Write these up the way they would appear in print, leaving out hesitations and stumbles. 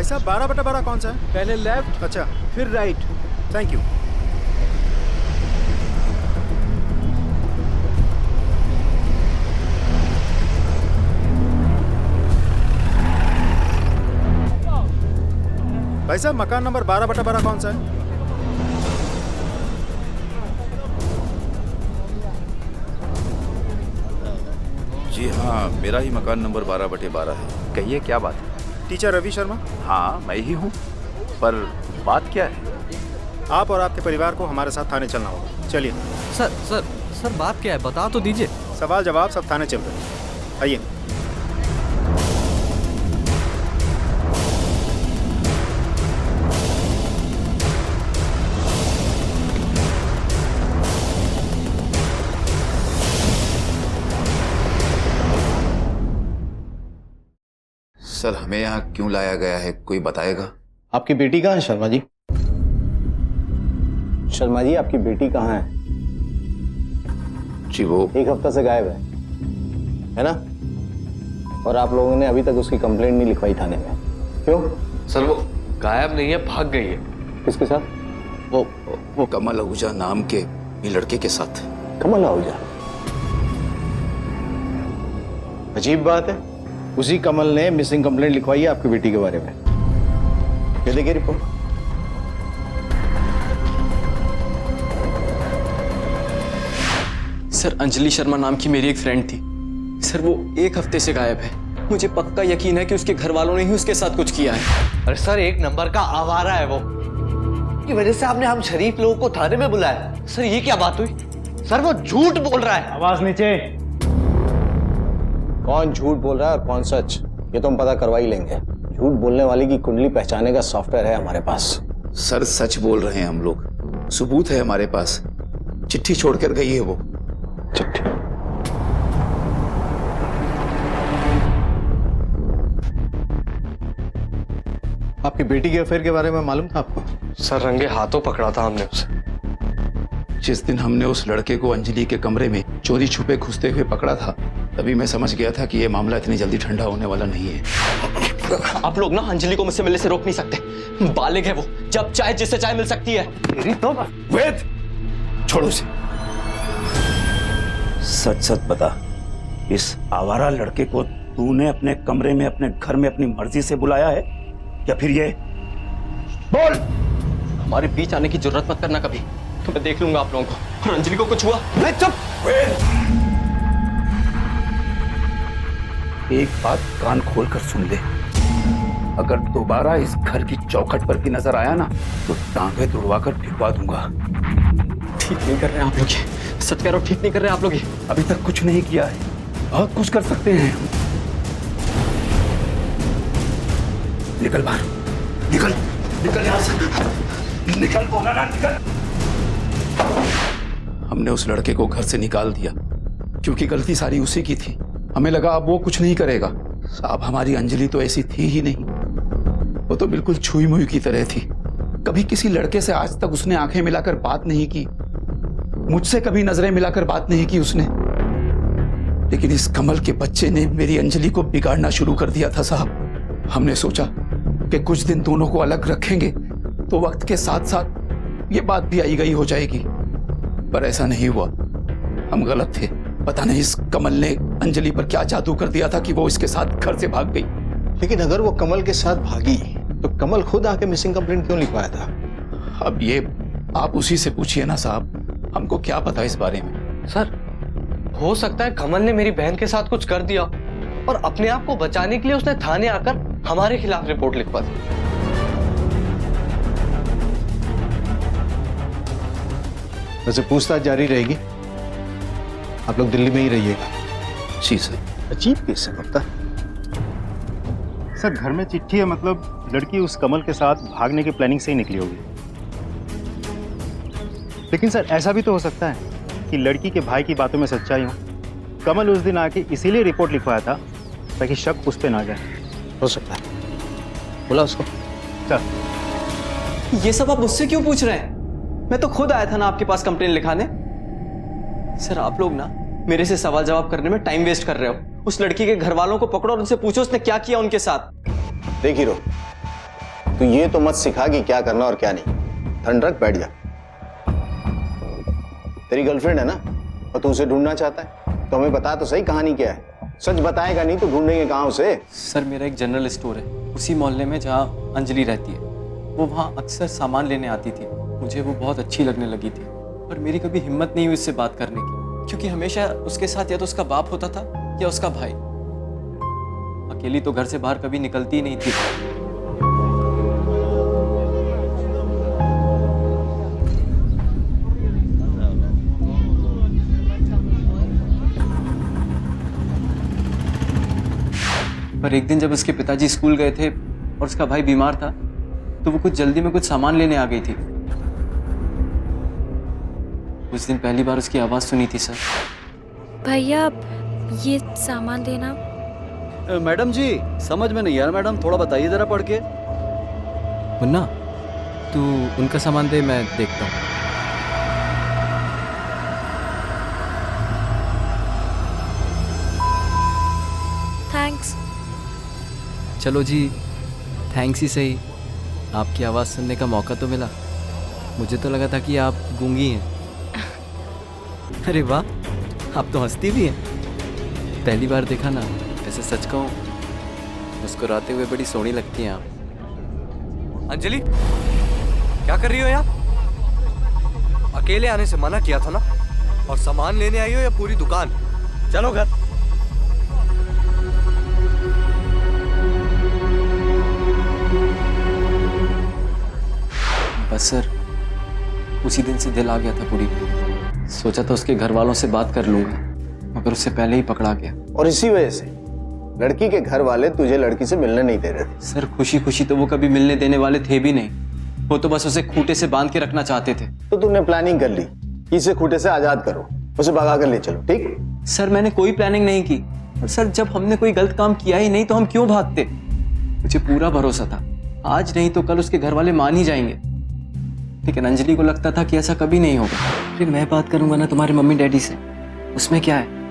भाई साहब 12/12 कौन सा है? पहले लेफ्ट, अच्छा, फिर राइट। Thank you. भाई साहब मकान नंबर 12/12 कौन सा है? जी हाँ, मेरा ही मकान नंबर 12/12 है। कहिए क्या बात है? टीचर रवि शर्मा। हाँ मैं ही हूँ, पर बात क्या है? आप और आपके परिवार को हमारे साथ थाने चलना होगा। चलिए। सर सर सर बात क्या है, बता तो दीजिए। सवाल जवाब सब थाने चल रहे हैं। आइए। सर हमें यहाँ क्यों लाया गया है, कोई बताएगा? आपकी बेटी कहाँ है शर्मा जी? शर्मा जी आपकी बेटी कहाँ है? जी वो 1 हफ्ता से गायब है ना? और आप लोगों ने अभी तक उसकी कंप्लेंट नहीं लिखवाई थाने में, क्यों? सर वो गायब नहीं है, भाग गई है। किसके साथ? वो कमल आहूजा नाम के लड़के के साथ। कमल आहूजा? अजीब बात है, उसी कमल ने मिसिंग कंप्लेंट लिखवाई है आपकी बेटी के बारे में। ये देखिए रिपोर्ट। सर अंजलि शर्मा नाम की मेरी एक फ्रेंड थी सर, वो 1 हफ्ते से गायब है। मुझे पक्का यकीन है कि उसके घर वालों ने ही उसके साथ कुछ किया है। अरे सर 1 नंबर का आवारा है वो, की वजह से आपने हम शरीफ लोगों को थाने में बुलाया। सर ये क्या बात हुई? सर वो झूठ बोल रहा है। आवाज नीचे। कौन झूठ बोल रहा है और कौन सच, ये तो हम पता करवा ही लेंगे। झूठ बोलने वाले की कुंडली पहचानने का सॉफ्टवेयर है हमारे पास। सर सच बोल रहे हैं हम लोग, सबूत है हमारे पास। चिट्ठी छोड़कर गई है वो। चिट्ठी? आपकी बेटी के अफेयर के बारे में मालूम था आपको? सर रंगे हाथों पकड़ा था हमने उसे। जिस दिन हमने उस लड़के को अंजलि के कमरे में चोरी छुपे घुसते हुए पकड़ा था, तभी मैं समझ गया था कि ये मामला इतनी जल्दी ठंडा होने वाला नहीं है। आप लोग ना अंजलि को मुझसे मिलने से रोक नहीं सकते। बालिग है वो, जब चाहे जिससे चाहे मिल सकती है। तेरी तो वेद छोड़ो उसे। सच सच बता, इस आवारा लड़के को तूने अपने कमरे में अपने घर में अपनी मर्जी से बुलाया है या फिर ये? बोल। हमारे बीच आने की जरूरत मत करना कभी, तो मैं देख लूंगा आप लोगों को। और अंजलि को कुछ हुआ? मैं चुप। एक बात कान खोल कर सुन ले, अगर दोबारा इस घर की चौखट पर भी नजर आया ना तो टांगे तुड़वा कर फिरवा दूंगा। ठीक नहीं कर रहे आप लोग ये, सच कह रहा हूं, ठीक नहीं कर रहे आप लोग ये। अभी तक कुछ नहीं किया है, बहुत कुछ कर सकते हैं। निकल बाहर, निकल निकल यहां से, निकल बोला ना, निकल। हमने उस लड़के को घर से निकाल दिया क्योंकि गलती सारी उसी की थी। हमें लगा अब वो कुछ नहीं करेगा। साहब हमारी अंजलि तो ऐसी थी ही नहीं, वो तो बिल्कुल छुई मुई की तरह थी। कभी किसी लड़के से आज तक उसने आंखें मिलाकर बात नहीं की, मुझसे कभी नजरें मिलाकर बात नहीं की उसने। लेकिन इस कमल के बच्चे ने मेरी अंजलि को बिगाड़ना शुरू कर दिया था साहब। हमने सोचा कि कुछ दिन दोनों को अलग रखेंगे तो वक्त के साथ साथ ये बात भी आई गई हो जाएगी, पर ऐसा नहीं हुआ। हम गलत थे। पता नहीं इस कमल ने अंजलि पर क्या जादू कर दिया था कि वो इसके साथ घर से भाग गई। लेकिन अगर वो कमल के साथ भागी तो कमल खुद आके मिसिंग कंप्लेंट क्यों लिखवाया था? अब ये आप उसी से पूछिए ना साहब, हमको क्या पता इस बारे में। सर हो सकता है कमल ने मेरी बहन के साथ कुछ कर दिया और अपने आप को बचाने के लिए उसने थाने आकर हमारे खिलाफ रिपोर्ट लिखवा दी। वैसे पूछताछ जारी रहेगी, आप लोग दिल्ली में ही रहिएगा। जी सर। अजीब केस है लगता। सर घर में चिट्ठी है, मतलब लड़की उस कमल के साथ भागने की प्लानिंग से ही निकली होगी। लेकिन सर ऐसा भी तो हो सकता है कि लड़की के भाई की बातों में सच्चाई हो। कमल उस दिन आके इसीलिए रिपोर्ट लिखवाया था ताकि शक उस पे ना जाए। हो सकता है, बोला उसको। सर ये सब आप मुझसे क्यों पूछ रहे हैं? मैं तो खुद आया था ना आपके पास कंप्लेन लिखाने। सर आप लोग ना मेरे से सवाल जवाब करने में टाइम वेस्ट कर रहे हो। उस लड़की के घर वालों को पकड़ो और उनसे पूछो उसने क्या किया उनके साथ। देख हीरो, तू ये तो मत सिखा कि क्या करना और क्या नहीं। ठंड रख, बैठ जा। तेरी गर्लफ्रेंड है ना, और तू उसे ढूंढना चाहता है, तो हमें बता तो सही कहानी क्या है। सच बताएगा नहीं तो ढूंढेंगे कहाँ उसे। सर मेरा एक जनरल स्टोर है उसी मोहल्ले में जहाँ अंजलि रहती है। वो वहाँ अक्सर सामान लेने आती थी। मुझे वो बहुत अच्छी लगने लगी थी, पर मेरी कभी हिम्मत नहीं हुई उससे बात करने की, क्योंकि हमेशा उसके साथ या तो उसका बाप होता था या उसका भाई। अकेली तो घर से बाहर कभी निकलती ही नहीं थी। पर एक दिन जब उसके पिताजी स्कूल गए थे और उसका भाई बीमार था, तो वो कुछ जल्दी में कुछ सामान लेने आ गई थी। उस दिन पहली बार उसकी आवाज सुनी थी सर। भैया ये सामान देना। मैडम जी समझ में नहीं यार मैडम, थोड़ा बताइए जरा पढ़ के। मुन्ना तू उनका सामान दे, मैं देखता हूँ। थैंक्स। चलो जी, थैंक्स ही सही, आपकी आवाज़ सुनने का मौका तो मिला। मुझे तो लगा था कि आप गूंगी हैं। अरे वाह, आप तो हंसती भी हैं। पहली बार देखा ना, ऐसे सच कहूँ मुस्कुराते हुए बड़ी सोहनी लगती हैं आप। अंजलि क्या कर रही हो यार? अकेले आने से मना किया था ना, और सामान लेने आई हो या पूरी दुकान? चलो घर। बस सर उसी दिन से दिल आ गया था पूरी पे। सोचा था उसके घर वालों से बात कर लूंगा, मगर उससे पहले ही पकड़ा गया। और इसी वजह से लड़की के घर वाले तुझे लड़की से मिलने नहीं दे रहे थे। सर खुशी खुशी तो वो कभी मिलने देने वाले थे भी नहीं। वो तो बस उसे खूंटे से बांध के रखना चाहते थे। तो तूने प्लानिंग कर ली कि इसे खूंटे से आजाद करो, उसे भगा कर ले चलो, ठीक? सर मैंने कोई प्लानिंग नहीं की। और सर जब हमने कोई गलत काम किया ही नहीं तो हम क्यों भागते? मुझे पूरा भरोसा था आज नहीं तो कल उसके घर वाले मान ही जाएंगे। लेकिन अंजलि को लगता था कि ऐसा कभी नहीं होगा। फिर मैं बात करूंगा ना तुम्हारे मम्मी डैडी से, उसमें क्या है?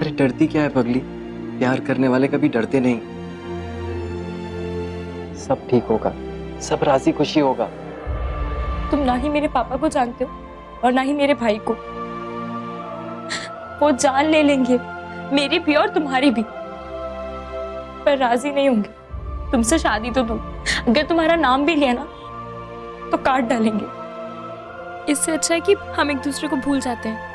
अरे डरती क्या है पगली, प्यार करने वाले कभी डरते नहीं। सब ठीक होगा, सब राजी खुशी होगा। तुम ना ही मेरे पापा को जानते हो और ना ही मेरे भाई को। वो जान ले लेंगे, मेरी भी और तुम्हारी भी, पर राजी नहीं होंगे। तुमसे शादी तो दूर, अगर तुम्हारा नाम भी लिया ना तो काट डालेंगे। इससे अच्छा है कि हम एक दूसरे को भूल जाते हैं।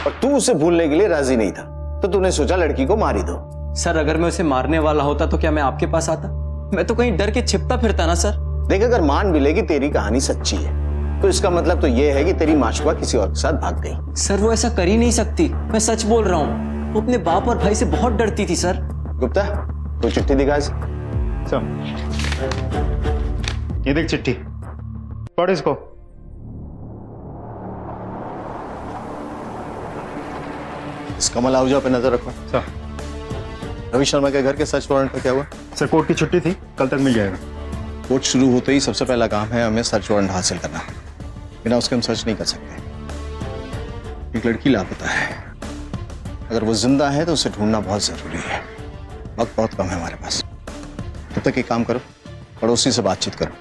और तू उसे भूलने के लिए राजी नहीं था, तो तूने सोचा लड़की को मार ही दो। सर अगर मैं उसे मारने वाला होता तो क्या मैं आपके पास आता? मैं तो कहीं डर के छिपता फिरता ना सर। देख, अगर मान भी ले कि तेरी कहानी सच्ची है, तो इसका मतलब तो यह है कि तेरी माशुका किसी और के साथ भाग गई। सर वो ऐसा कर ही नहीं सकती, मैं सच बोल रहा हूँ। वो अपने बाप और भाई से बहुत डरती थी सर। गुप्ता तो चिट्ठी दिखा। सब ये देख चिट्ठी, पढ़ इसको। इस कमल आहूजा पे नजर रखो। सर रवि शर्मा के घर के सर्च वारंट का क्या हुआ? सर कोर्ट की छुट्टी थी, कल तक मिल जाएगा। कोर्ट शुरू होते ही सबसे पहला काम है हमें सर्च वारंट हासिल करना। बिना उसके हम सर्च नहीं कर सकते। एक लड़की लापता है, अगर वो जिंदा है तो उसे ढूंढना बहुत जरूरी है। वक्त बहुत कम है हमारे पास। तब तक एक काम करो, पड़ोसी से बातचीत करो।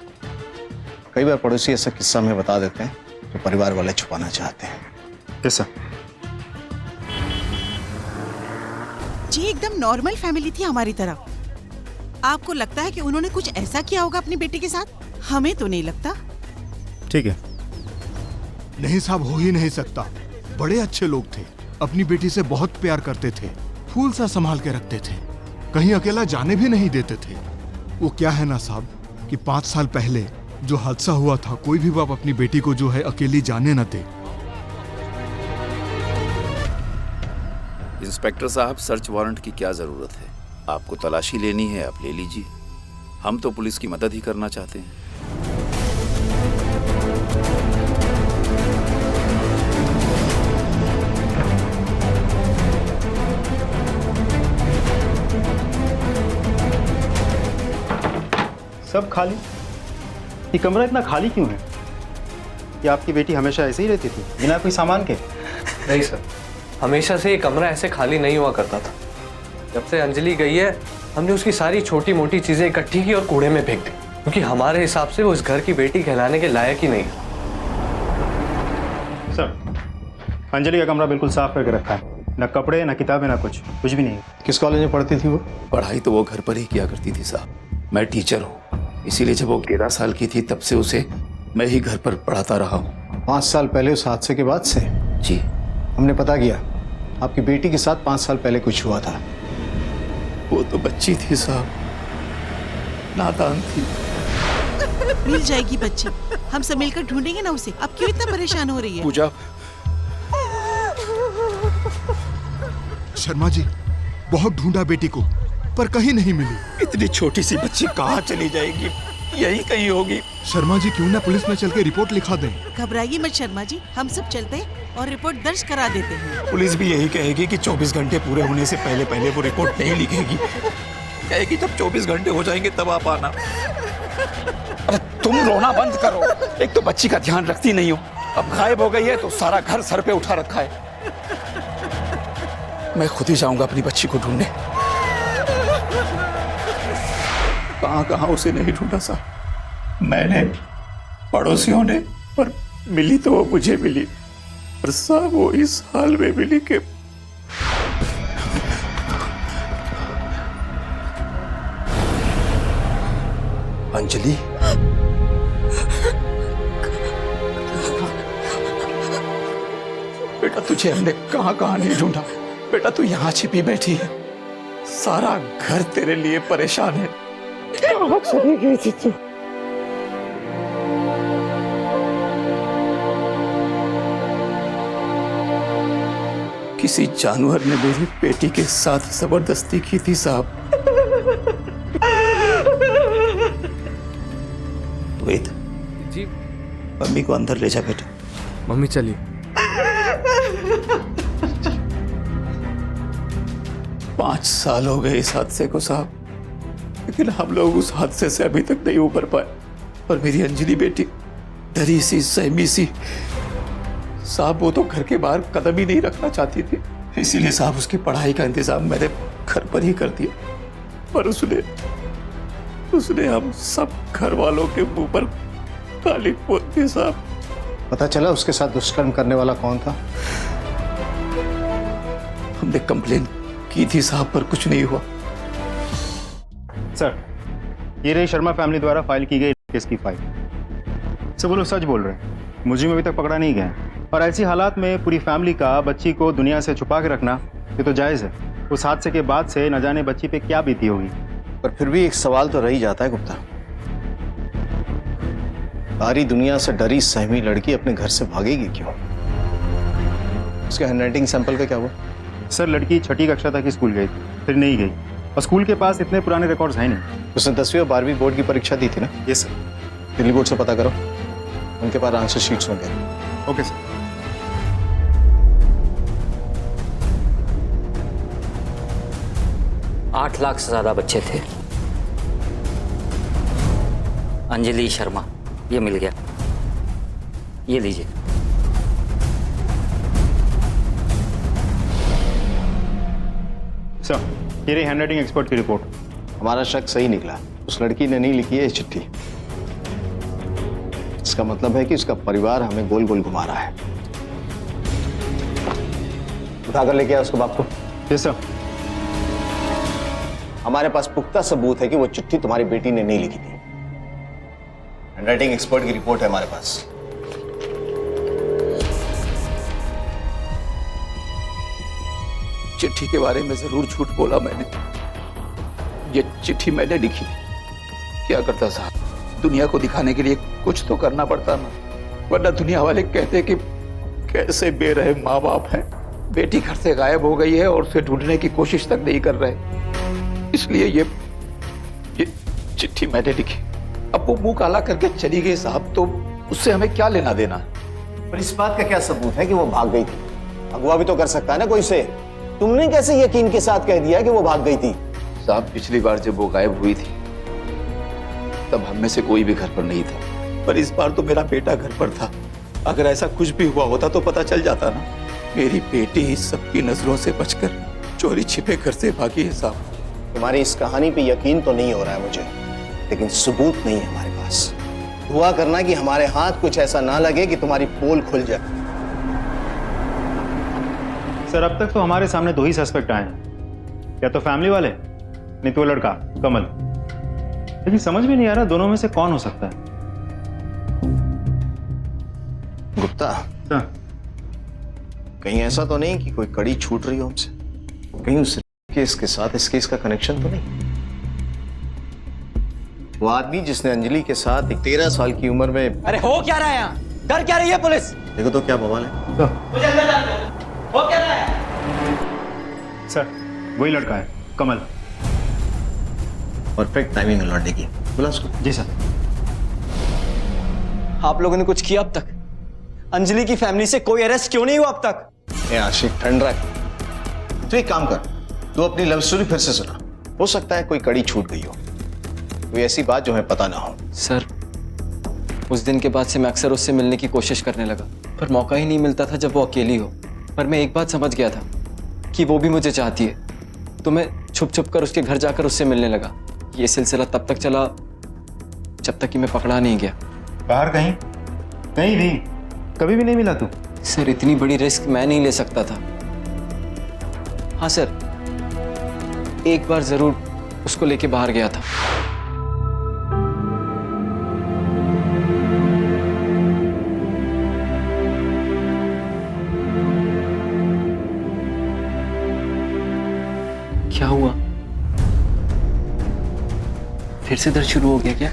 कई बार पड़ोसी ऐसा किस्सा हमें बता देते हैं जो परिवार वाले छुपाना चाहते हैं। Yes sir. जी एकदम नॉर्मल फैमिली थी हमारी तरह। आपको लगता है कि उन्होंने कुछ ऐसा किया होगा अपनी बेटी के साथ? हमें तो नहीं लगता। ठीक है। नहीं साहब, हो ही नहीं सकता। बड़े अच्छे लोग थे, अपनी बेटी से बहुत प्यार करते थे, फूल सा संभाल के रखते थे, कहीं अकेला जाने भी नहीं देते थे। वो क्या है ना साहब कि 5 साल पहले जो हादसा हुआ था, कोई भी बाप अपनी बेटी को जो है अकेली जाने न दे। इंस्पेक्टर साहब, सर्च वारंट की क्या जरूरत है? आपको तलाशी लेनी है, आप ले लीजिए। हम तो पुलिस की मदद ही करना चाहते हैं। सब खाली। ये कमरा इतना खाली क्यों है? ये आपकी बेटी हमेशा ऐसे ही रहती थी, बिना कोई सामान के? नहीं सर, हमेशा से ये कमरा ऐसे खाली नहीं हुआ करता था। जब से अंजलि गई है हमने उसकी सारी छोटी मोटी चीजें इकट्ठी की और कूड़े में फेंक दी, क्योंकि हमारे हिसाब से वो इस घर की बेटी कहलाने के लायक ही नहीं है। सर, अंजलि का कमरा बिल्कुल साफ करके रखा है, न कपड़े न किताबें न कुछ भी नहीं है। किस कॉलेज में पढ़ती थी वो? पढ़ाई तो वो घर पर ही किया करती थी साहब। मैं टीचर हूँ, इसीलिए जब वो 11 साल की थी तब से उसे मैं ही घर पर पढ़ाता रहा हूँ। 5 साल पहले उस हादसे के बाद से? जी। हमने पता किया आपकी बेटी के साथ 5 साल पहले कुछ हुआ था। वो तो बच्ची थी साहब, नादान थी। मिल जाएगी बच्ची, हम सब मिलकर ढूंढेंगे ना उसे। अब क्यों इतना परेशान हो रही है? पूजा, शर्मा जी, बहुत ढूंढा बेटी को पर कहीं नहीं मिली। इतनी छोटी सी बच्ची कहाँ चली जाएगी? यही कहीं होगी। शर्मा जी, क्यों ना पुलिस में चल के रिपोर्ट लिखा दें। घबराइए मत शर्मा जी, हम सब चलते हैं और रिपोर्ट दर्ज करा देते हैं। पुलिस भी यही कहेगी कि 24 घंटे पूरे होने से पहले पहले वो रिपोर्ट नहीं लिखेगी। कहेगी जब 24 घंटे हो जाएंगे तब आप आना। अरे तुम रोना बंद करो, एक तो बच्ची का ध्यान रखती नहीं हो, अब गायब हो गई है तो सारा घर सर पे उठा रखा है। मैं खुद ही जाऊंगा अपनी बच्ची को ढूंढने। कहां कहां उसे नहीं ढूंढा साहब, मैंने, पड़ोसियों ने, पर मिली तो वो मुझे मिली, और साहब वो इस हाल में मिली कि अंजलि, बेटा तुझे हमने कहां कहां नहीं ढूंढा। बेटा तू यहां छिपी बैठी है, सारा घर तेरे लिए परेशान है। कहां चली गई थी तू? किसी जानवर ने मेरी बेटी के साथ जबरदस्ती की थी साहब। वेद जी मम्मी को अंदर ले जा बेटा। मम्मी चलिए। 5 साल हो गए इस हादसे को साहब, लेकिन हम लोग उस हादसे से अभी तक नहीं उबर पाए। और मेरी अंजलि बेटी डरी सी, सहमी सी साहब, वो तो घर के बाहर कदम ही नहीं रखना चाहती थी। इसीलिए साहब उसकी पढ़ाई का इंतजाम मैंने घर पर ही कर दिया, पर उसने हम सब घर वालों के मुंह पर काली पोत दी साहब। पता चला उसके साथ दुष्कर्म करने वाला कौन था? हमने कंप्लेन की थी साहब, पर कुछ नहीं हुआ। सर, ये रही शर्मा फैमिली द्वारा फाइल की गई केस की फाइल। सर वो लोग सच बोल रहे हैं, मुझे अभी तक पकड़ा नहीं गया है। और ऐसी हालात में पूरी फैमिली का बच्ची को दुनिया से छुपा के रखना ये तो जायज़ है। उस हादसे के बाद से न जाने बच्ची पे क्या बीती होगी। पर फिर भी एक सवाल तो रह ही जाता है गुप्ता, सारी दुनिया से डरी सहमी लड़की अपने घर से भागेगी क्यों? उसके हैंडराइटिंग सैंपल का क्या हुआ? सर लड़की 6ठी कक्षा तक ही स्कूल गई थी, फिर नहीं गई, और स्कूल के पास इतने पुराने रिकॉर्ड्स हैं नहीं। उसने 10वीं और 12वीं बोर्ड की परीक्षा दी थी ना? Yes sir. दिल्ली बोर्ड से पता करो, उनके पास आंसर शीट्स होंगे। Okay sir. आठ लाख से ज्यादा बच्चे थे। अंजलि शर्मा, ये मिल गया, ये लीजिए। सर ये रही हैंडराइटिंग एक्सपर्ट की रिपोर्ट। हमारा शक सही निकला, उस लड़की ने नहीं लिखी है ये चिट्ठी। इसका मतलब है कि उसका परिवार हमें गोल गोल घुमा रहा है। उठाकर लेके आया उसको बाप को। Yes sir. हमारे पास पुख्ता सबूत है कि वो चिट्ठी तुम्हारी बेटी ने नहीं लिखी थी। हैंडराइटिंग एक्सपर्ट की रिपोर्ट है हमारे पास। चिट्ठी के बारे में जरूर झूठ बोला मैंने। ये चिट्ठी मैंने लिखी थी। क्या करता साहब, दुनिया को दिखाने के लिए कुछ तो करना पड़ता ना, वरना दुनिया वाले कहते कि कैसे बेरहम माँ बाप हैं, बेटी घर से गायब हो गई है और उसे ढूंढने की कोशिश तक नहीं कर रहे। इसलिए ये चिट्ठी मैंने लिखी। अब वो मुंह काला करके चली गई साहब, तो उससे हमें क्या लेना देना? पर इस बात का क्या सबूत है कि वो भाग गई थी? अगवा भी तो कर सकता है ना कोई से। तुमने कैसे यकीन के साथ कह दिया कि वो भाग गई थी? साहब पिछली बार जब वो गायब हुई थी तब हम में से कोई भी घर पर नहीं था, पर इस बार तो मेरा बेटा घर पर था। अगर ऐसा कुछ भी हुआ होता तो पता चल जाता ना। मेरी बेटी सबकी नजरों से बचकर चोरी छिपे घर से भागी है साहब। तुम्हारी इस कहानी पे यकीन तो नहीं हो रहा है मुझे, लेकिन सबूत नहीं है हमारे पास। दुआ करना कि हमारे हाथ कुछ ऐसा ना लगे कि तुम्हारी पोल खुल जाए। सर अब तक तो हमारे सामने 2 ही सस्पेक्ट आए हैं, या तो फैमिली वाले, नहीं तो वो लड़का कमल। लेकिन समझ में नहीं आ रहा दोनों में से कौन हो सकता है। गुप्ता, सर कहीं ऐसा तो नहीं कि कोई कड़ी छूट रही हो हमसे? कहीं उस केस के साथ इस केस का कनेक्शन तो नहीं? वो आदमी जिसने अंजलि के साथ एक 13 साल की उम्र में, अरे हो क्या रहा है यहाँ? कर क्या रही है पुलिस? देखो तो क्या बवाल है। मुझे अंदर डाल दो। हो क्या रहा है? सर वही लड़का है कमल। परफेक्ट टाइमिंग है लौटने की। बुला उसको। जी सर। आप लोगों ने कुछ किया अब तक? अंजलि की फैमिली से कोई अरेस्ट क्यों नहीं हुआ अब तक? ए आशिक, ठंड रख। तो एक काम कर, तू अपनी लव स्टोरी फिर से सुना। हो सकता है कोई कड़ी छूट गई हो, कोई ऐसी बात जो हमें पता ना हो। सर उस दिन के बाद से मैं अक्सर उससे मिलने की कोशिश करने लगा, पर मौका ही नहीं मिलता था जब वो अकेली हो। पर मैं एक बात समझ गया था कि वो भी मुझे चाहती है, तो मैं छुप छुप कर उसके घर जाकर उससे मिलने लगा। ये सिलसिला तब तक चला जब तक कि मैं पकड़ा नहीं गया। बाहर कहीं कहीं भी कभी भी नहीं मिला तू? सर इतनी बड़ी रिस्क मैं नहीं ले सकता था। हाँ सर, एक बार जरूर उसको लेके बाहर गया था। क्या हुआ? फिर से दर्द शुरू हो गया क्या?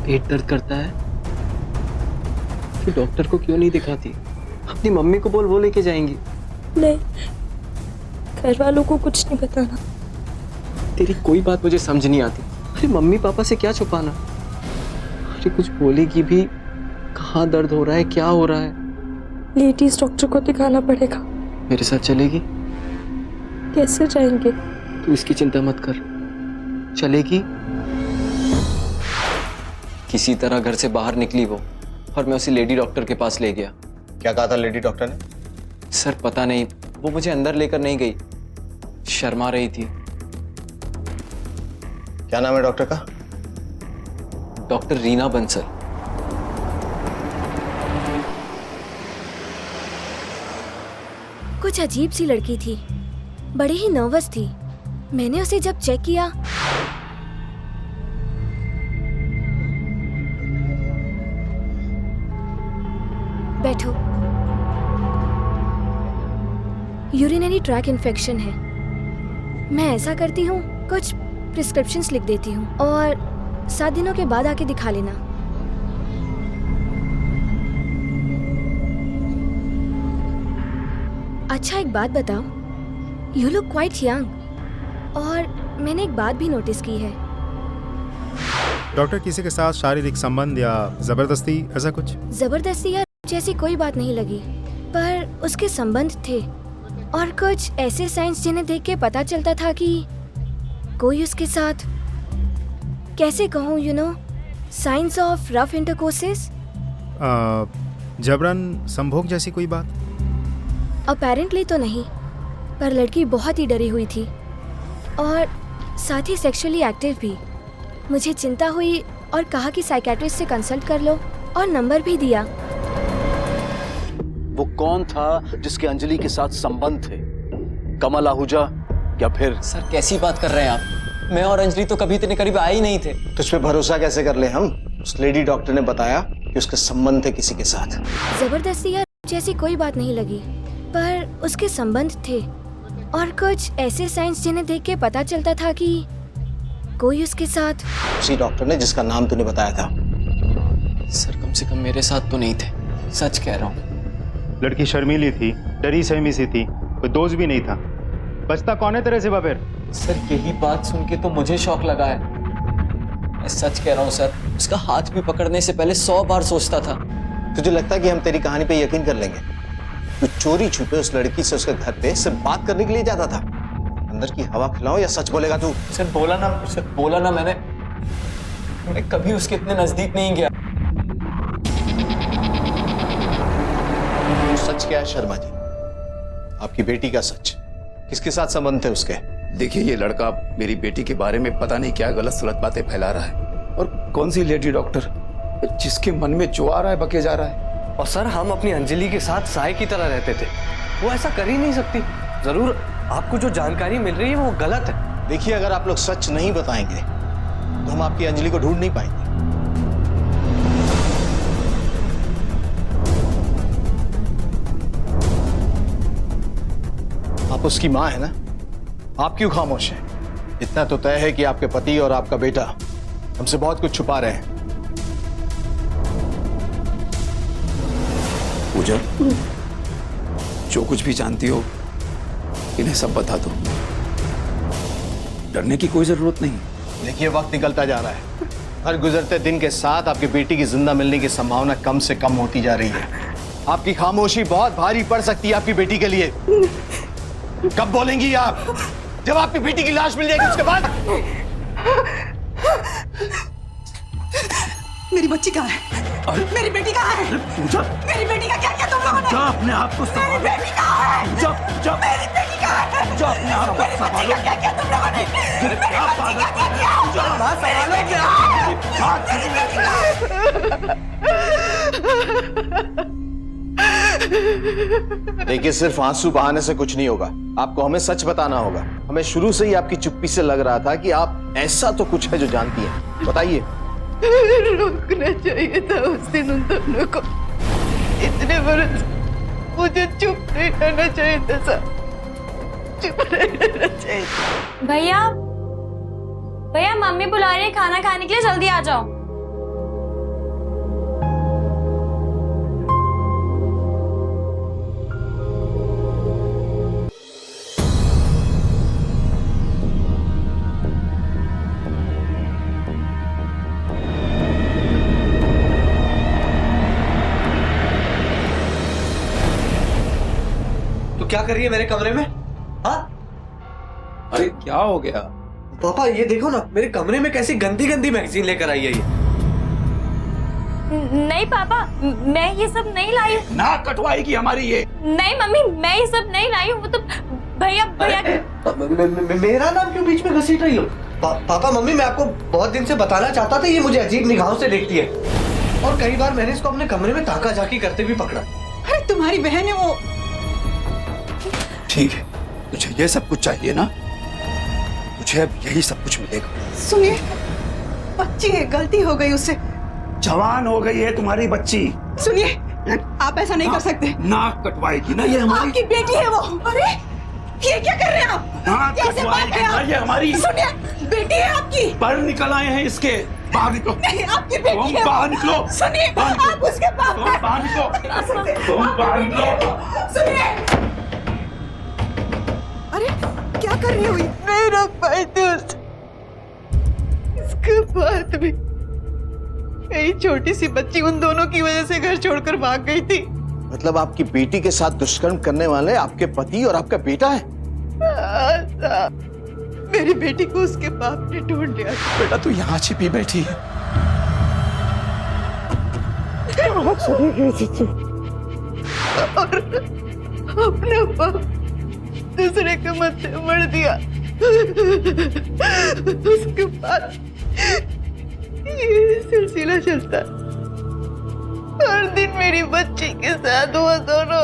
पेट दर्द करता है? फिर डॉक्टर को क्यों नहीं दिखाती? अपनी मम्मी को बोल, वो लेके जाएंगी। नहीं, घर वालों को कुछ नहीं बताना। तेरी कोई बात मुझे समझ नहीं आती। अरे मम्मी पापा से क्या छुपाना? अरे कुछ बोलेगी भी, कहाँ दर्द हो रहा है, क्या हो रहा है? लेडीज डॉक्टर को दिखाना पड़ेगा। मेरे साथ चलेगी? कैसे जाएंगे? तू इसकी चिंता मत कर, चलेगी। किसी तरह घर से बाहर निकली वो, और मैं उसे लेडी डॉक्टर के पास ले गया। क्या कहा था लेडी डॉक्टर ने? सर पता नहीं, वो मुझे अंदर लेकर नहीं गई, शर्मा रही थी। क्या नाम है डॉक्टर का? डॉक्टर रीना बंसल। कुछ अजीब सी लड़की थी, बड़ी ही नर्वस थी। मैंने उसे जब चेक किया, बैठो। यूरिनरी ट्रैक इन्फेक्शन है। मैं ऐसा करती हूँ, कुछ प्रिस्क्रिप्शंस लिख देती हूँ और 7 दिनों के बाद आके दिखा लेना। अच्छा एक बात बताओ, यू लुक क्वाइट यंग। और मैंने एक बात भी नोटिस की है। डॉक्टर किसी के साथ शारीरिक संबंध या जबरदस्ती ऐसा कुछ? जबरदस्ती या जैसी कोई बात नहीं लगी, पर उसके संबंध थे और कुछ ऐसे साइंस जिन्हें देख के पता चलता था कि कोई उसके साथ, कैसे कहूँ, you know, science of rough intercourses. जबरन संभोग जैसी कोई बात? अपेरेंटली तो नहीं, पर लड़की बहुत ही डरी हुई थी और साथ ही सेक्सुअली एक्टिव भी। मुझे चिंता हुई और कहा कि साइकेट्रिस्ट से कंसल्ट कर लो और नंबर भी दिया। वो कौन था जिसके अंजलि के साथ संबंध थे? कमल आहूजा या फिर? सर कैसी बात कर रहे हैं आप? मैं और अंजलि तो कभी इतने करीब आए ही नहीं थे। तो इस पे भरोसा कैसे कर ले हम? उस लेडी डॉक्टर ने बताया कि उसके संबंध थे किसी के साथ। जबरदस्ती या जैसी कोई बात नहीं लगी, पर उसके संबंध थे और कुछ ऐसे साइंस जिन्हें देख के पता चलता था कि कोई उसके साथ। उसी डॉक्टर ने जिसका नाम तूने बताया था। सर कम से कम मेरे साथ तो नहीं थे, सच कह रहा हूँ। लड़की शर्मीली थी, डरी सहमी सी थी, कोई दोस्त भी नहीं था। बचता कौन है तेरे सिवा फिर? सर यही बात सुन के तो मुझे शौक लगा है। मैं सच कह रहा हूँ सर, उसका हाथ भी पकड़ने से पहले 100 बार सोचता था। तुझे लगता है कि हम तेरी कहानी पे यकीन कर लेंगे? तू चोरी छुपे उस लड़की से उसके घर पे सिर्फ बात करने के लिए जाता था। अंदर की हवा खिलाओ या सच बोलेगा तू? सर बोला ना मैं कभी उसके इतने नजदीक नहीं गया। सच क्या है शर्मा जी? आपकी बेटी का सच, किसके साथ संबंध थे उसके? देखिए, ये लड़का मेरी बेटी के बारे में पता नहीं क्या गलत सलत बातें फैला रहा है। और कौन सी लेडी डॉक्टर, जिसके मन में जो आ रहा है बके जा रहा है। और सर, हम अपनी अंजलि के साथ साय की तरह रहते थे, वो ऐसा कर ही नहीं सकती। जरूर आपको जो जानकारी मिल रही है वो गलत है। देखिए, अगर आप लोग सच नहीं बताएंगे तो हम आपकी अंजलि को ढूंढ नहीं पाएंगे। आप उसकी मां है ना, आप क्यों खामोश हैं? इतना तो तय है कि आपके पति और आपका बेटा हमसे बहुत कुछ छुपा रहे हैं। पूजा, जो कुछ भी जानती हो इन्हें सब बता दो, डरने की कोई जरूरत नहीं। देखिए, वक्त निकलता जा रहा है। हर गुजरते दिन के साथ आपकी बेटी की जिंदा मिलने की संभावना कम से कम होती जा रही है। आपकी खामोशी बहुत भारी पड़ सकती है आपकी बेटी के लिए। कब बोलेंगी आप? जब आपकी बेटी की लाश मिल जाएगी उसके बाद। मेरी बच्ची कहाँ है? मेरी बेटी कहाँ है? मेरी बेटी का क्या किया तुम लोगों ने? अपने आप को मेरी बेटी कहाँ है? मेरी बेटी कहाँ है? अपने आप को मेरी बच्ची का क्या किया तुम लोगों ने? मेरी बच्ची का क्या किया? देखिए, सिर्फ आंसू बहाने से कुछ नहीं होगा। आपको हमें सच बताना होगा। हमें शुरू से ही आपकी चुप्पी से लग रहा था कि आप ऐसा तो कुछ है जो जानती हैं। बताइए। रुकना चाहिए था उस दिन उन दोनों को। इतने बरस मुझे चुप नहीं रहना चाहिए था सर, चुप नहीं रहना चाहिए। भैया, भैया मम्मी बुला रही है खाना खाने के लिए, जल्दी आ जाओ। तो क्या कर रही है मेरे कमरे में? हाँ अरे क्या हो गया? पापा, ये देखो ना, मेरे कमरे में कैसी गंदी गंदी मैगजीन लेकर आई है ये। नहीं पापा, मैं ये सब नहीं लाई हूँ। ना कटवाएगी हमारी ये। नहीं मम्मी, मैं ये सब नहीं लाई हूँ। वो तो भैया मेरा नाम क्यों बीच में घसीट रही हो? पापा मम्मी, मैं आपको बहुत दिन से बताना चाहता था, ये मुझे अजीब निगाहों से देखती है और कई बार मैंने इसको अपने कमरे में ताका झाकी करते भी पकड़ा। अरे तुम्हारी बहन है वो। ठीक है, तुझे ये सब कुछ चाहिए ना, तुझे अब यही सब कुछ मिलेगा। सुनिए, बच्ची है, गलती हो गई उससे। जवान हो गई है तुम्हारी बच्ची। सुनिए, आप ऐसा नहीं कर सकते। नाक कटवाएगी ना ये हमारी। आपकी बेटी है वो। अरे ये क्या कर रहे हैं आप? नाक कैसे बात कटवाएगी है ना आप? ये हमारी। सुनिए, बेटी है आपकी। पर निकल आए हैं इसके। बाहर निकलो। नहीं, आपकी बेटी तुम है। बाहर निकलो। सुनिए, आप उसके पास तुम बाहर निकलो। तुम बाहर निकलो। सुनिए। अरे क्या कर रही हुई? नहीं रोक पाई थी उसे। इसके बाद भी यही छोटी सी बच्ची उन दोनों की वजह से घर छोड़कर भाग गई थी। मतलब आपकी बेटी के साथ दुष्कर्म करने वाले आपके पति और आपका बेटा है? मेरी बेटी को उसके बाप ने ढूंढ लिया। बेटा तू यहाँ छिपी बैठी है। और अपना बाप दूसरे के मत्थे मर दिया। उसके बाद ये सिलसिला चलता। हर दिन मेरी बच्ची के साथ वो दोनों।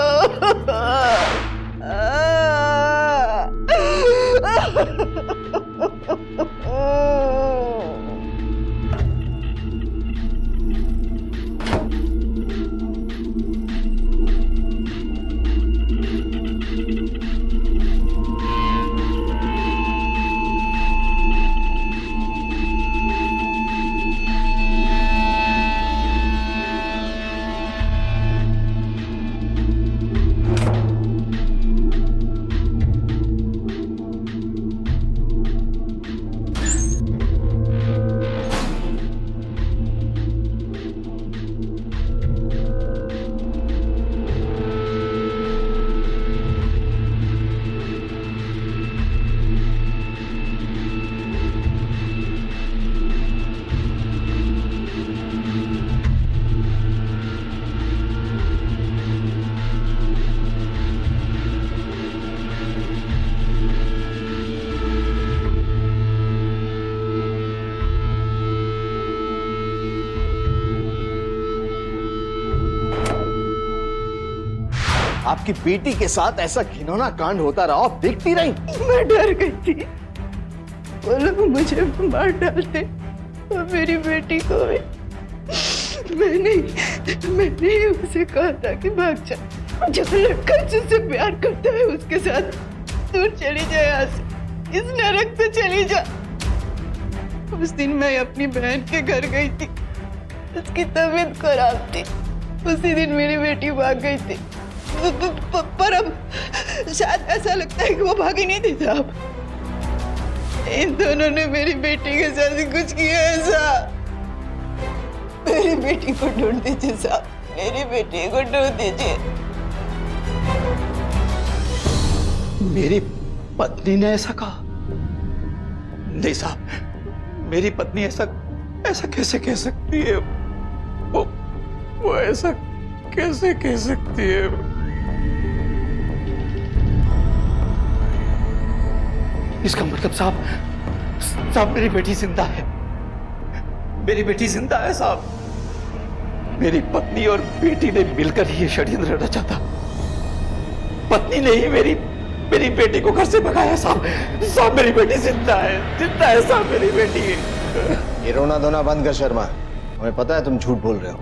आपकी बेटी के साथ ऐसा घिनौना कांड होता रहा, आप देखती रही। मैं डर गई थी, वो लोग मुझे मार डालते और मेरी बेटी को भी। मैंने उसे कहा था कि भाग जा, जो लड़का जिससे प्यार करता है उसके साथ दूर चली जाए, यहाँ से, इस नरक से चली जा। उस दिन मैं अपनी बहन के घर गई थी, उसकी तबीयत खराब थी, उसी दिन मेरी बेटी भाग गई थी। पर अब शायद ऐसा लगता है कि वो भाग ही नहीं देता। अब इन दोनों ने मेरी बेटी के साथ ही कुछ किया ऐसा। मेरी बेटी को ढूंढ दीजिए साहब, मेरी बेटी को ढूंढ दीजिए। मेरी पत्नी ने ऐसा कहा? नहीं साहब, मेरी पत्नी ऐसा कैसे कह सकती है? वो ऐसा कैसे कह सकती है? इसका मतलब साहब मेरी बेटी जिंदा है। मेरी बेटी जिंदा है साहब। मेरी पत्नी और बेटी ने मिलकर ये षड्यंत्र रचा था। पत्नी ने ही मेरी बेटी को घर से भगाया साहब। मेरी बेटी जिंदा है साहब, मेरी बेटी। ये रोना धोना बंद कर शर्मा, हमें पता है तुम झूठ बोल रहे हो।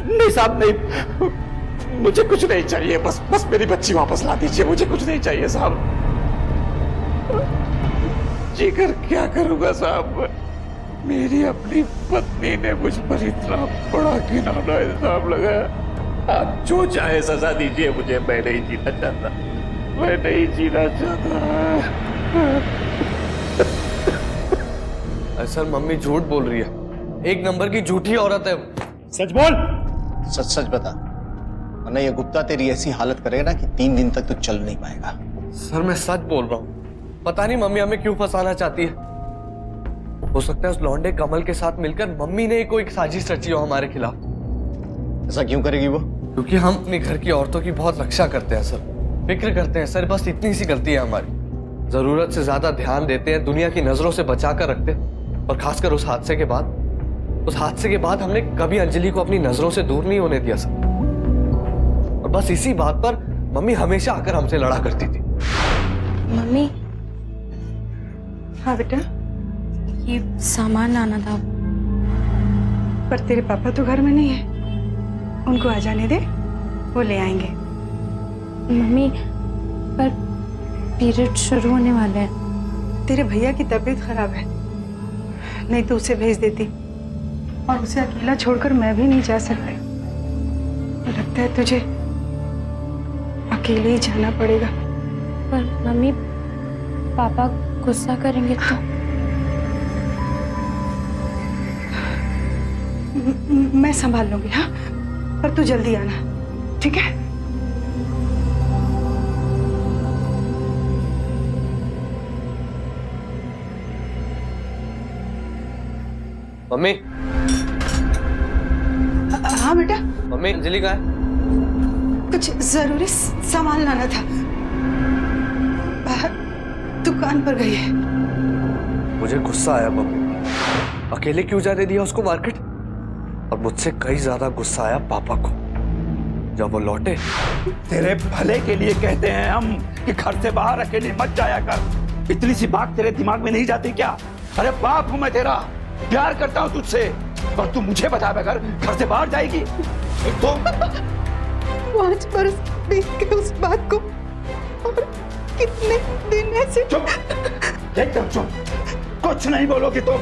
नहीं साहब, नहीं, मुझे कुछ नहीं चाहिए, बस मेरी बच्ची वापस ला दीजिए, मुझे कुछ नहीं चाहिए साहब। जीकर क्या करूंगा साहब? मेरी अपनी पत्नी ने मुझ पर इतना बड़ा घिनौना इल्जाम लगाया। आप जो चाहे सजा दीजिए मुझे, मैं नहीं जीना चाहता, मैं नहीं जीना चाहता। सर मम्मी झूठ बोल रही है, एक नंबर की झूठी औरत है। सच बोल। सच सच बता, वरना ये गुप्ता तेरी ऐसी हालत करेगा ना कि 3 दिन तक तू चल नहीं पाएगा। सर मैं सच बोल रहा हूँ, पता नहीं मम्मी हमें क्यों फंसाना चाहती है। हो सकता है उस लौंडे कमल के साथ मिलकर मम्मी ने कोई साजिश रची हो हमारे खिलाफ। ऐसा क्यों करेगी वो? क्योंकि हम अपने घर की औरतों की बहुत रक्षा करते हैं सर, फिक्र करते हैं सर, बस इतनी सी गलती है हमारी। जरूरत से ज्यादा ध्यान देते हैं, दुनिया की नजरों से बचा कर रखते हैं। और खासकर उस हादसे के बाद हमने कभी अंजलि को अपनी नजरों से दूर नहीं होने दिया सर। और बस इसी बात पर मम्मी हमेशा आकर हमसे लड़ा करती थी। मम्मी, हाँ बेटा, ये सामान लाना था। पर तेरे पापा तो घर में नहीं है, उनको आ जाने दे, वो ले आएंगे। मम्मी, पर पीरियड शुरू होने वाले हैं। तेरे भैया की तबीयत खराब है, नहीं तो उसे भेज देती, और उसे अकेला छोड़कर मैं भी नहीं जा सकती। लगता है तुझे अकेले ही जाना पड़ेगा। पर मम्मी, पापा गुस्सा करेंगे तो? मैं संभाल लूंगी, हाँ, पर तू जल्दी आना, ठीक है? मम्मी। हाँ बेटा। मम्मी, अंजलि कहाँ है? कुछ जरूरी सामान लाना था, बाहर दुकान पर गई है। मुझे गुस्सा आया मम्मी, अकेले क्यों जाने दिया उसको मार्केट? और मुझसे कई ज्यादा गुस्सा आया पापा को जब वो लौटे। तेरे भले के लिए कहते हैं हम कि घर से बाहर अकेले मत जाया कर। इतनी सी बात तेरे दिमाग में नहीं जाती क्या? अरे बाप हूं मैं तेरा, प्यार करता हूं तुझसे, और तू मुझे बताए बगैर घर से बाहर जाएगी? तो 5 बरस बीत गए उस बात को, और कितने दिन ऐसे। चुप, एकदम चुप, कुछ नहीं बोलोगी तुम।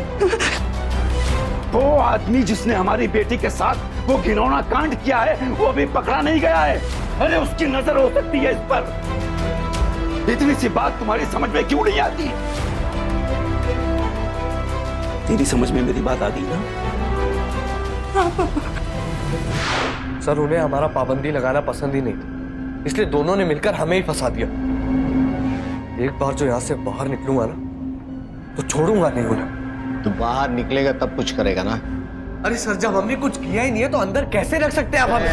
वो आदमी जिसने हमारी बेटी के साथ वो घिनौना कांड किया है, वो अभी पकड़ा नहीं गया है। अरे उसकी नजर हो सकती है इस पर। इतनी सी बात तुम्हारी समझ में क्यों नहीं आती? तेरी समझ में मेरी बात आ गई ना? सर उन्हें हमारा पाबंदी लगाना पसंद ही नहीं था, इसलिए दोनों ने मिलकर हमें ही फंसा दिया। एक बार जो यहाँ से बाहर निकलूंगा ना, तो छोड़ूंगा नहीं उन्हें। तू बाहर निकलेगा तब कुछ करेगा ना? अरे सर, जब हमने कुछ किया ही नहीं है तो अंदर कैसे रख सकते हैं आप हमें?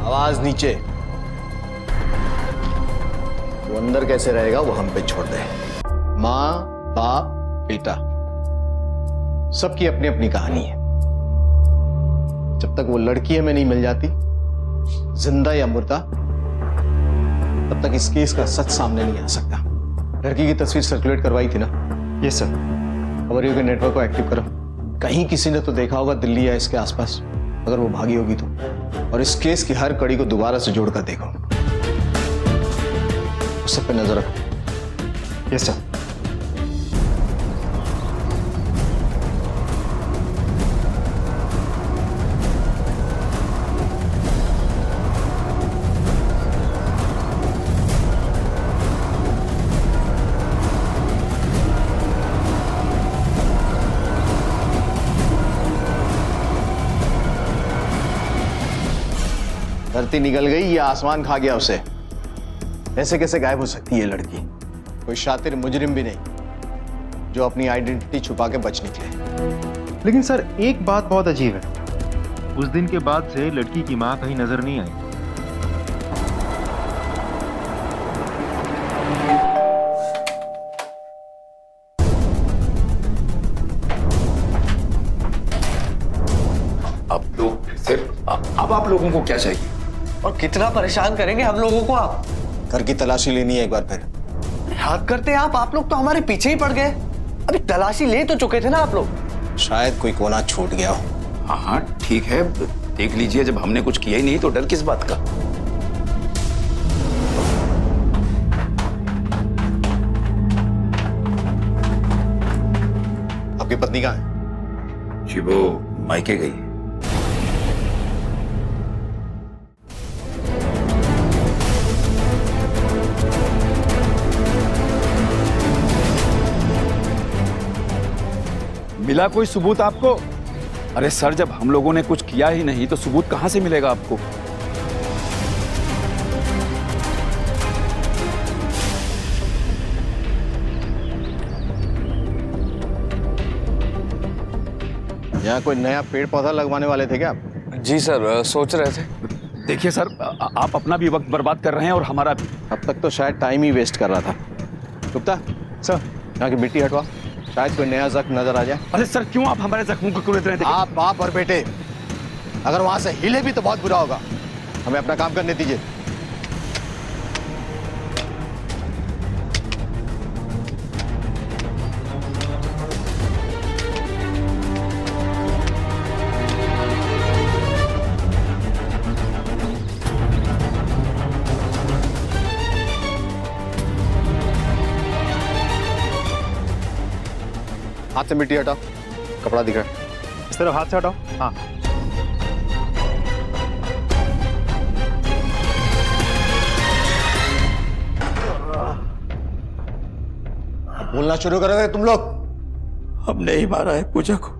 आवाज नीचे। वो अंदर कैसे रहेगा वो हम पे छोड़ दे। माँ, बाप, बेटा, सबकी अपनी अपनी कहानी है। जब तक वो लड़की हमें नहीं मिल जाती, जिंदा या मुर्दा, तब तक इस केस का सच सामने नहीं आ सकता। लड़की की तस्वीर सर्कुलेट करवाई थी ना? Yes sir. खबरियों के नेटवर्क को एक्टिव करो। कहीं किसी ने तो देखा होगा दिल्ली या इसके आसपास, अगर वो भागी होगी तो। और इस केस की हर कड़ी को दोबारा से जोड़कर देखो। उस सब पे नजर रखो। Yes sir. धरती निकल गई या आसमान खा गया उसे? ऐसे कैसे गायब हो सकती है लड़की? कोई शातिर मुजरिम भी नहीं जो अपनी आइडेंटिटी छुपा के बच निकले। लेकिन सर एक बात बहुत अजीब है, उस दिन के बाद से लड़की की मां कहीं नजर नहीं आई। अब लोग सिर्फ अब आप लोगों को क्या चाहिए? और कितना परेशान करेंगे हम लोगों को आप? घर की तलाशी लेनी है एक बार फिर। याद करते हैं आप लोग तो हमारे पीछे ही पड़ गए। अभी तलाशी ले तो चुके थे ना आप लोग। शायद कोई कोना छूट गया हो। हाँ हाँ ठीक है, देख लीजिए, जब हमने कुछ किया ही नहीं तो डर किस बात का? आपकी पत्नी कहाँ है? जी वो मायके गई है। मिला कोई सबूत आपको? अरे सर, जब हम लोगों ने कुछ किया ही नहीं तो सबूत कहां से मिलेगा आपको? यहाँ कोई नया पेड़ पौधा लगवाने वाले थे क्या आप? जी सर, सोच रहे थे। देखिए सर, आप अपना भी वक्त बर्बाद कर रहे हैं और हमारा भी। अब तक तो शायद टाइम ही वेस्ट कर रहा था। गुप्ता सर, यहाँ की मिट्टी हटवा, शायद कोई नया जख्म नजर आ जाए। अरे सर, क्यों आप हमारे जख्मों को कुरेद रहे हैं? आप बाप और बेटे, अगर वहां से हिले भी तो बहुत बुरा होगा। हमें अपना काम करने दीजिए। हाथ से मिट्टी हटाओ, कपड़ा दिख रहा है। इस तरफ हाथ से हटाओ। हाँ। बोलना शुरू करोगे तुम लोग? हमने ही मारा है पूजा को।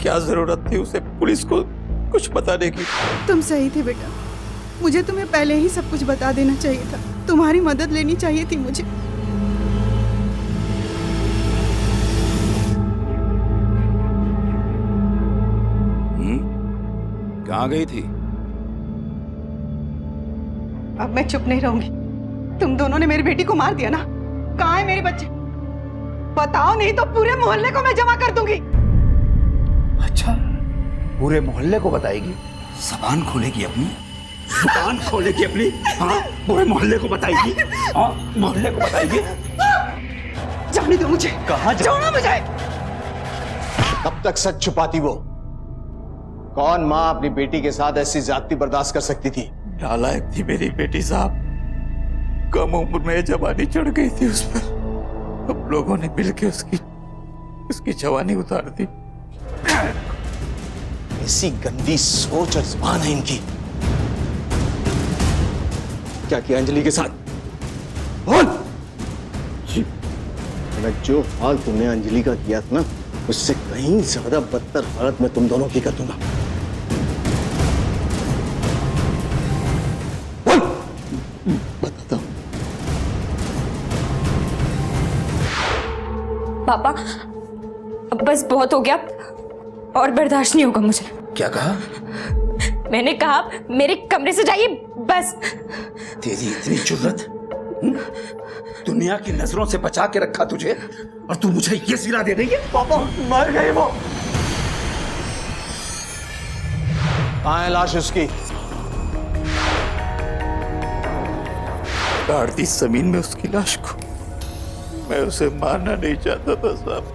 क्या जरूरत थी उसे पुलिस को कुछ बताने की? तुम सही थे बेटा, मुझे तुम्हें पहले ही सब कुछ बता देना चाहिए था। तुम्हारी मदद लेनी चाहिए थी मुझे। कहाँ गई थी? अब मैं चुप नहीं रहूंगी। तुम दोनों ने मेरी बेटी को मार दिया ना। कहाँ है मेरे बच्चे? बताओ, नहीं तो पूरे मोहल्ले को मैं जमा कर दूंगी। अच्छा, पूरे मोहल्ले को बताएगी? जबान खोलेगी अपनी, जुबान खोलेगी अपनी। हाँ, पूरे मोहल्ले को बताएगी। हाँ, मोहल्ले को बताएगी। जाने दो मुझे। कहाँ छोड़ो मुझे। कब तक सच छुपाती वो? कौन माँ अपनी बेटी के साथ ऐसी ज्यादती बर्दाश्त कर सकती थी? नालायक थी मेरी बेटी साहब, कम उम्र में जवानी चढ़ गई थी उस पर। हम लोगों ने मिलकर उसकी जवानी उतार दी। ऐसी गंदी सोच और जुबान है इनकी। क्या किया अंजलि के साथ? बोल। जो हाल तुमने अंजलि का किया था ना, उससे कहीं ज्यादा बदतर हालत में तुम दोनों की कर दूंगा। बताता हूं। पापा, अब बस बहुत हो गया, और बर्दाश्त नहीं होगा मुझे। क्या कहा? मैंने कहा मेरे कमरे से जाइए, बस। तेरी इतनी जुर्रत? दुनिया की नजरों से बचा के रखा तुझे, और तू मुझे ये सिला दे रही है? पापा मर गए वो। कहाँ है लाश उसकी? गाड़ दी जमीन में उसकी लाश को। मैं उसे मारना नहीं चाहता था साहब,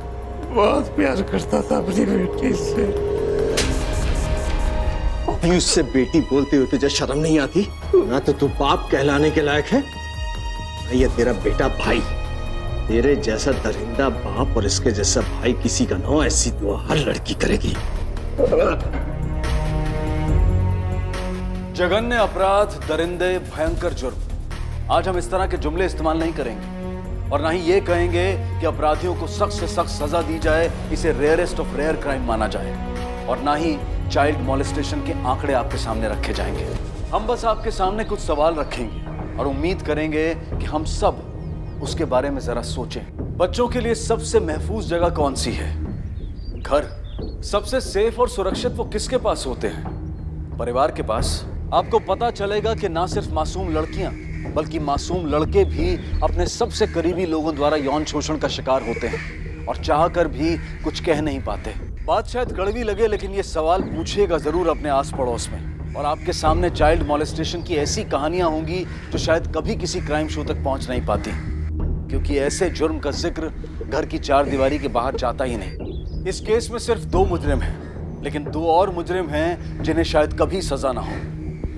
बहुत प्यार करता था अपनी बेटी से। उससे बेटी बोलते हुए तुझे शर्म नहीं आती? ना तो तू बाप कहलाने के लायक है, ना ये तेरा बेटा भाई। तेरे जैसा दरिंदा बाप और इसके जैसा भाई किसी का ना हो, ऐसी दुआ हर लड़की करेगी। जघन्य अपराध, दरिंदे, भयंकर जुर्म। आज हम इस तरह के जुमले इस्तेमाल नहीं करेंगे और ना ही ये कहेंगे कि अपराधियों को सख्त से सख्त सजा दी जाए, इसे रेयरेस्ट ऑफ रेयर क्राइम माना जाए, और ना ही चाइल्ड मॉलेस्टेशन के आंकड़े आपके सामने रखे जाएंगे। हम बस आपके सामने कुछ सवाल रखेंगे और उम्मीद करेंगे कि हम सब उसके बारे में जरा सोचें। बच्चों के लिए सबसे महफूज जगह कौन सी है? घर। सबसे सेफ और सुरक्षित वो किसके पास होते हैं? परिवार के पास। आपको पता चलेगा कि ना सिर्फ मासूम लड़कियां बल्कि मासूम लड़के भी अपने सबसे करीबी लोगों द्वारा यौन शोषण का शिकार होते हैं और चाहकर भी कुछ कह नहीं पाते। बात शायद कड़वी लगे, लेकिन ये सवाल पूछिएगा जरूर अपने आस पड़ोस में, और आपके सामने चाइल्ड मॉलेस्टेशन की ऐसी कहानियां होंगी जो शायद कभी किसी क्राइम शो तक पहुंच नहीं पाती, क्योंकि ऐसे जुर्म का जिक्र घर की चार दीवारी के बाहर जाता ही नहीं। इस केस में सिर्फ 2 मुजरिम हैं, लेकिन 2 और मुजरिम हैं जिन्हें शायद कभी सजा ना हो।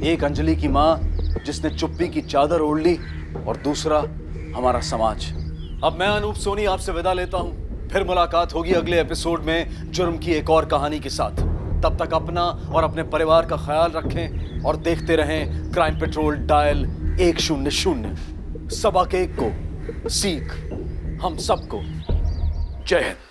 एक अंजलि की माँ जिसने चुप्पी की चादर ओढ़ ली, और दूसरा हमारा समाज। अब मैं अनूप सोनी आपसे विदा लेता हूँ। फिर मुलाकात होगी अगले एपिसोड में जुर्म की एक और कहानी के साथ। तब तक अपना और अपने परिवार का ख्याल रखें और देखते रहें क्राइम पेट्रोल डायल 100। सबक एक को सीख हम सबको। जय हिंद।